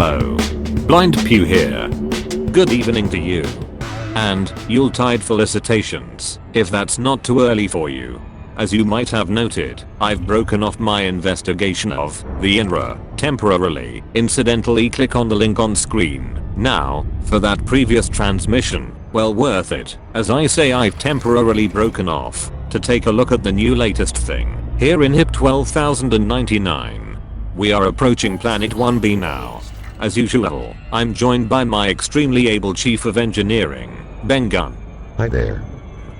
Hello. Blind Pew here. Good evening to you. And Yuletide felicitations, if that's not too early for you. As you might have noted, I've broken off my investigation of the INRA temporarily. Incidentally, click on the link on screen. Now, for that previous transmission, well worth it. As I say, I've temporarily broken off to take a look at the new latest thing here in HIP 12099. We are approaching planet 1B now. As usual, I'm joined by my extremely able chief of engineering, Ben Gunn. Hi there.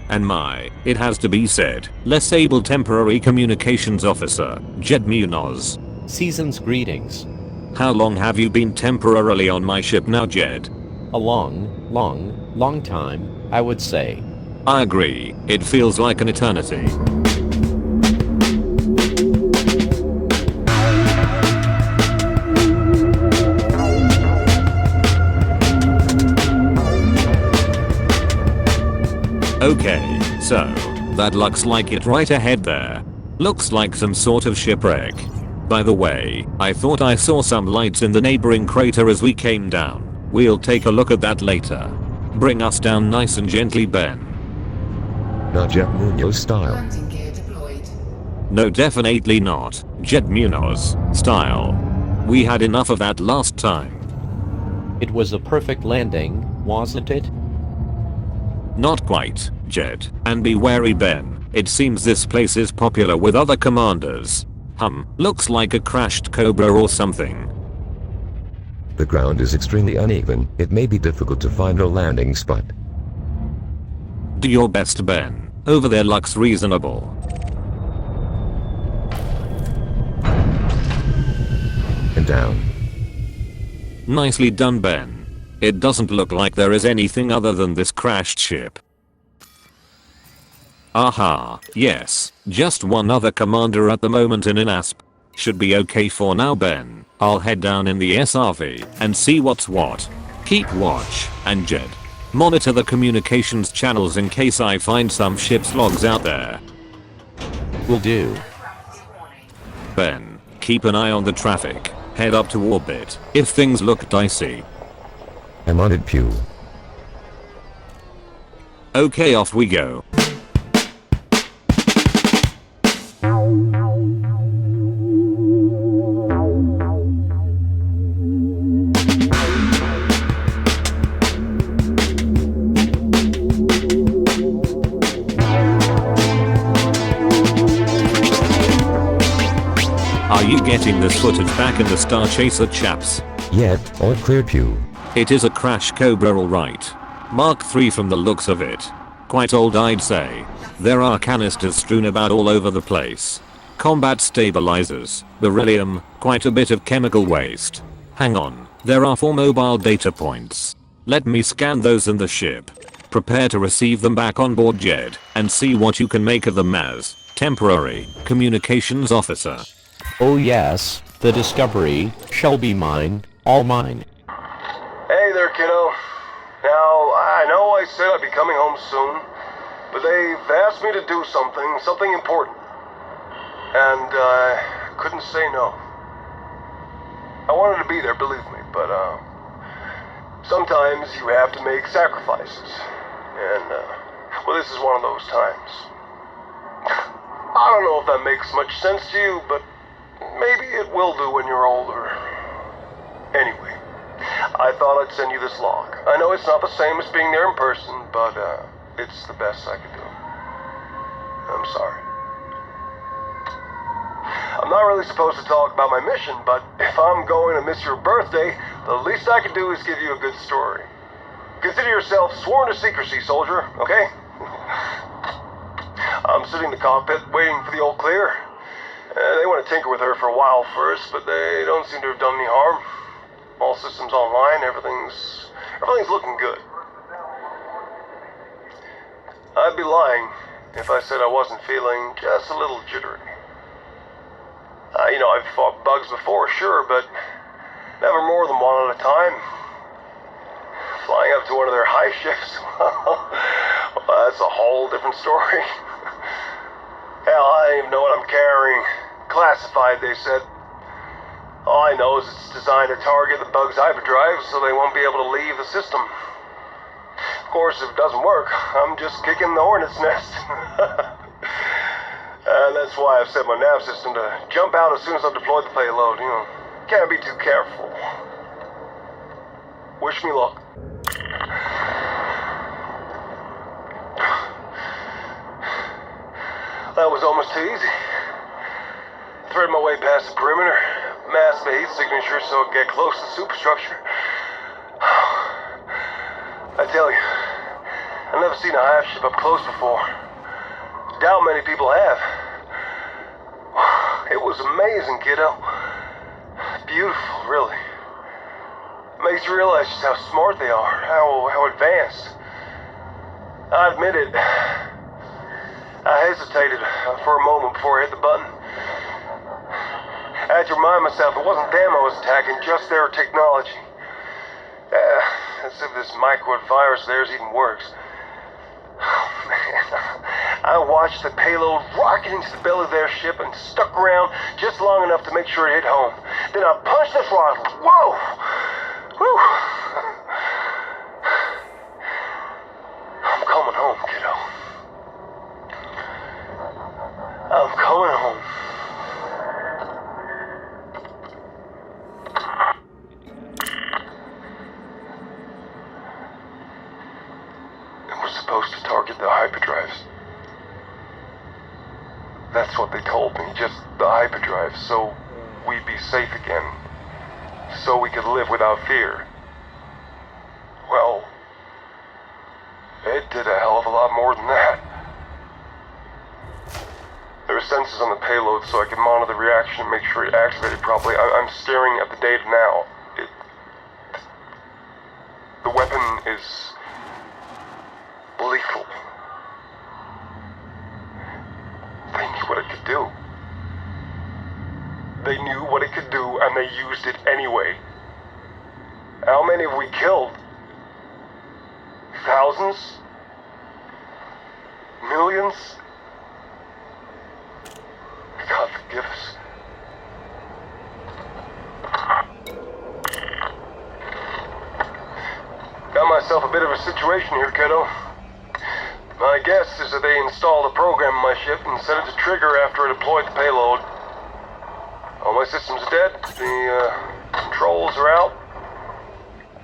And my, it has to be said, less able temporary communications officer, Jed Munoz. Season's greetings. How long have you been temporarily on my ship now, Jed? A long time, I would say. I agree, it feels like an eternity. Okay, so, that looks like it right ahead there. Looks like some sort of shipwreck. By the way, I thought I saw some lights in the neighboring crater as we came down. We'll take a look at that later. Bring us down nice and gently, Ben. Not Jet Munoz style. Landing gear deployed. No, definitely not. Jed Munoz style. We had enough of that last time. It was a perfect landing, wasn't it? Not quite, Jed. And be wary, Ben. It seems this place is popular with other commanders. Looks like a crashed Cobra or something. The ground is extremely uneven. It may be difficult to find a landing spot. Do your best, Ben. Over there looks reasonable. And down. Nicely done, Ben. It doesn't look like there is anything other than this crashed ship. Aha, yes, just one other commander at the moment in an ASP. Should be okay for now, Ben. I'll head down in the SRV and see what's what. Keep watch, and Jed, monitor the communications channels in case I find some ship's logs out there. Will do. Ben, keep an eye on the traffic. Head up to orbit if things look dicey. I'm on it, Pew. Okay, off we go. Are you getting this footage back in the Star Chaser, chaps? Yet, all clear, Pew. It is a crash Cobra, alright. Mark III from the looks of it. Quite old, I'd say. There are canisters strewn about all over the place. Combat stabilizers, beryllium, quite a bit of chemical waste. Hang on, there are 4 mobile data points. Let me scan those in the ship. Prepare to receive them back on board, Jed, and see what you can make of them as temporary communications officer. Oh yes, the discovery shall be mine, all mine. Hey there, kiddo. Now, I know I said I'd be coming home soon, but they've asked me to do something important. And I couldn't say no. I wanted to be there, believe me, but sometimes you have to make sacrifices. And, well, this is one of those times. I don't know if that makes much sense to you, but maybe it will do when you're older. Anyway, I thought I'd send you this log. I know it's not the same as being there in person, but it's the best I could do. I'm sorry. I'm not really supposed to talk about my mission, but if I'm going to miss your birthday, the least I can do is give you a good story. Consider yourself sworn to secrecy, soldier, okay? I'm sitting in the cockpit waiting for the all clear. They want to tinker with her for a while first, but they don't seem to have done any harm. All systems online, everything's looking good. I'd be lying if I said I wasn't feeling just a little jittery. I've fought bugs before, sure, but never more than one at a time. Flying up to one of their high ships, well, that's a whole different story. Hell, I don't even know what I'm carrying. Classified, they said. All I know is it's designed to target the bug's hyperdrive so they won't be able to leave the system. Of course, if it doesn't work, I'm just kicking the hornet's nest. And that's why I've set my nav system to jump out as soon as I've deployed the payload. Can't be too careful. Wish me luck. That was almost too easy. Thread my way past the perimeter, mask the heat signature so it get close to the superstructure. I tell you, I've never seen a hive ship up close before. Doubt many people have. It was amazing, kiddo. Beautiful, really. Makes you realize just how smart they are, how advanced. I admit it. I hesitated for a moment before I hit the button. I had to remind myself it wasn't them I was attacking, just their technology. As if this microid virus of theirs even works. Oh, man. I watched the payload rocket into the belly of their ship and stuck around just long enough to make sure it hit home. Then I punched the throttle. Whoa! Whew. I'm coming home, kiddo. I'm coming home. Supposed to target the hyperdrives. That's what they told me, just the hyperdrives, so we'd be safe again. So we could live without fear. Well, it did a hell of a lot more than that. There were sensors on the payload so I could monitor the reaction and make sure it activated properly. I'm staring at the data now. The weapon is lethal. They knew what it could do. They knew what it could do, and they used it anyway. How many have we killed? Thousands? Millions? God forgive us. Got myself a bit of a situation here, kiddo. My guess is that they installed a program in my ship and set it to trigger after I deployed the payload. All my systems are dead, the controls are out,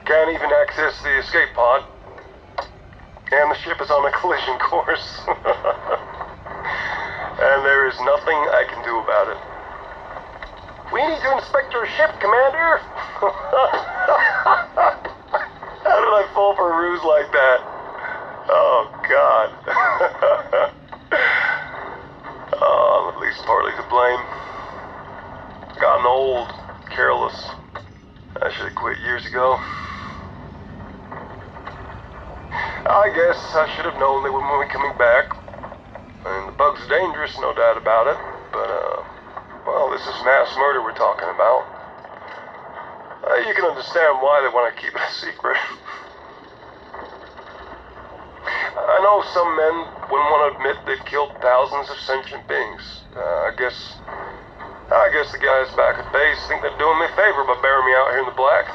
can't even access the escape pod, and the ship is on a collision course. And there is nothing I can do about it. We need to inspect your ship, Commander! How did I fall for a ruse like that? Oh, God. I'm at least partly to blame. Gotten old, careless. I should have quit years ago. I guess I should have known they wouldn't be coming back. And the bugs are dangerous, no doubt about it. But, well, this is mass murder we're talking about. You can understand why they want to keep it a secret. I know some men wouldn't want to admit they've killed thousands of sentient beings. I guess the guys back at base think they're doing me a favor by burying me out here in the black.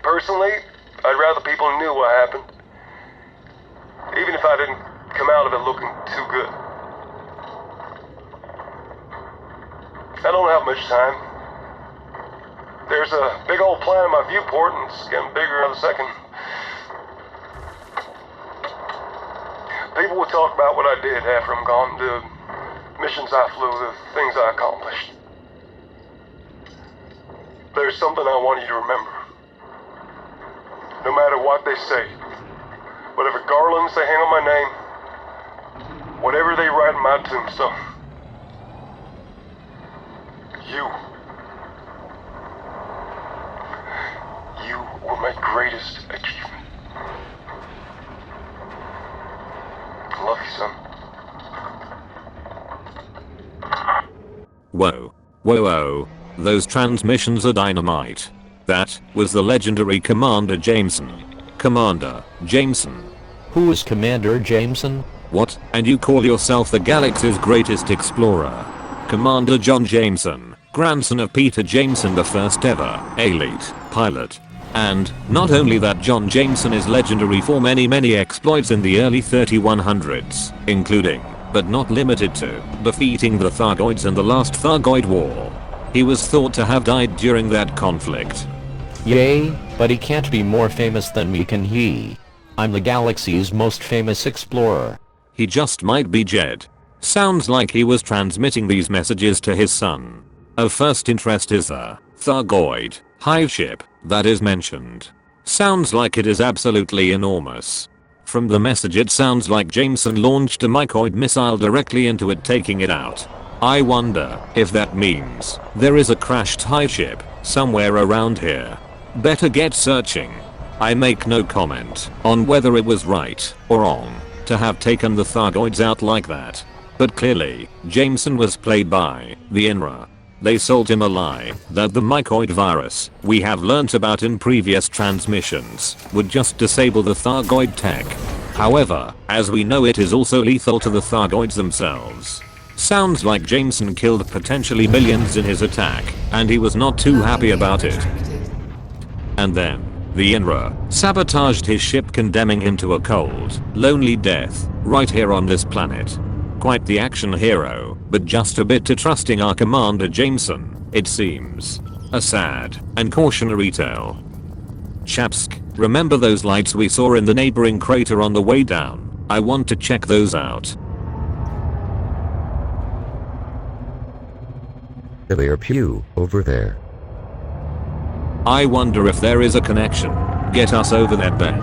Personally, I'd rather people knew what happened. Even if I didn't come out of it looking too good. I don't have much time. There's a big old plan in my viewport and it's getting bigger every second. People will talk about what I did after I'm gone, the missions I flew, the things I accomplished. There's something I want you to remember. No matter what they say, whatever garlands they hang on my name, whatever they write in my tombstone, you were my greatest achievement. I love you, son. Whoa. Whoa. Those transmissions are dynamite. That was the legendary Commander Jameson. Commander Jameson. Who is Commander Jameson? What? And you call yourself the galaxy's greatest explorer? Commander John Jameson. grandson of Peter Jameson, the first ever elite pilot. And, not only that, John Jameson is legendary for many exploits in the early 3100s, including, but not limited to, defeating the Thargoids in the last Thargoid War. He was thought to have died during that conflict. Yay, but he can't be more famous than me, can he? I'm the galaxy's most famous explorer. He just might be Jed. Sounds like he was transmitting these messages to his son. Of first interest is the Thargoid hive ship that is mentioned. Sounds like it is absolutely enormous. From the message it sounds like Jameson launched a mycoid missile directly into it, taking it out. I wonder if that means there is a crashed hive ship somewhere around here. Better get searching. I make no comment on whether it was right or wrong to have taken the Thargoids out like that. But clearly, Jameson was played by the INRA. They sold him a lie that the mycoid virus we have learnt about in previous transmissions would just disable the Thargoid tech. However, as we know, it is also lethal to the Thargoids themselves. Sounds like Jameson killed potentially millions in his attack, and he was not too happy about it. And then, the INRA sabotaged his ship, condemning him to a cold, lonely death, right here on this planet. Quite the action hero, but just a bit too trusting our Commander Jameson, it seems. A sad and cautionary tale. Chapsk, remember those lights we saw in the neighboring crater on the way down? I want to check those out. Clear pew, over there. I wonder if there is a connection. Get us over there, Ben.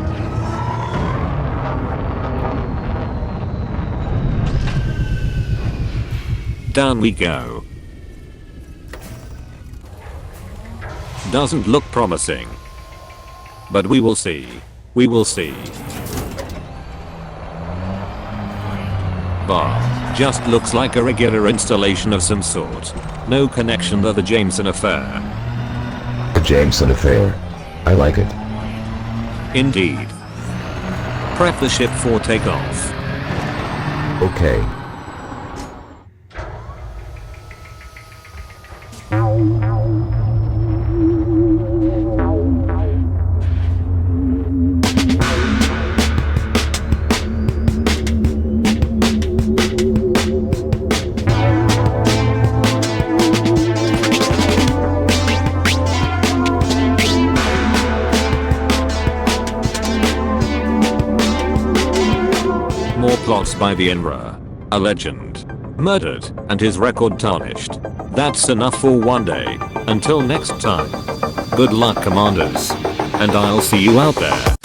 Down we go. Doesn't look promising. But we will see. We will see. Bah, just looks like a regular installation of some sort. No connection to the Jameson affair. The Jameson affair. I like it. Indeed. Prep the ship for takeoff. Okay. More plots by the INRA. A legend. Murdered, and his record tarnished. That's enough for one day. Until next time. Good luck, commanders. And I'll see you out there.